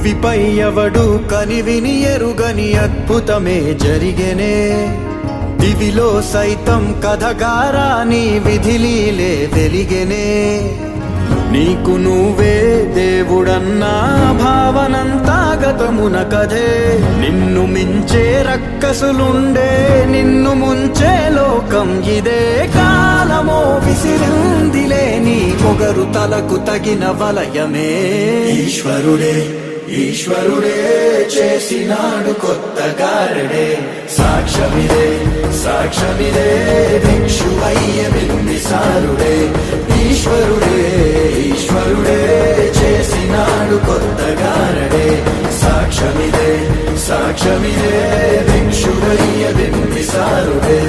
భువిపై ఎవడు కనివిని ఎరుగని అద్భుతమే జరిగెనే దివిలో సైతం కథగారా నీ విధిలీలే వెలిగెనే నీకు నువ్వే దేవుడన్నా భావనంతా గతమున కథే నిన్ను మించే రక్కసులుండే నిన్ను ముంచే లోకం ఇదే కాలమో విసిరిందిలే నీ పొగరు తలకు తగిన వలయమే ఈశ్వరుడే ఈశ్వరుడే చేసినాడు కొత్త గారడే సాక్ష్యమిదే సాక్ష్యమిదే భిక్షువయ్య బింబిసారుడే ఈశ్వరుడే ఈశ్వరుడే చేసినాడు కొత్త గారడే సాక్ష్యమిదే సాక్ష్యమిదే భిక్షువయ్య బింబిసారుడే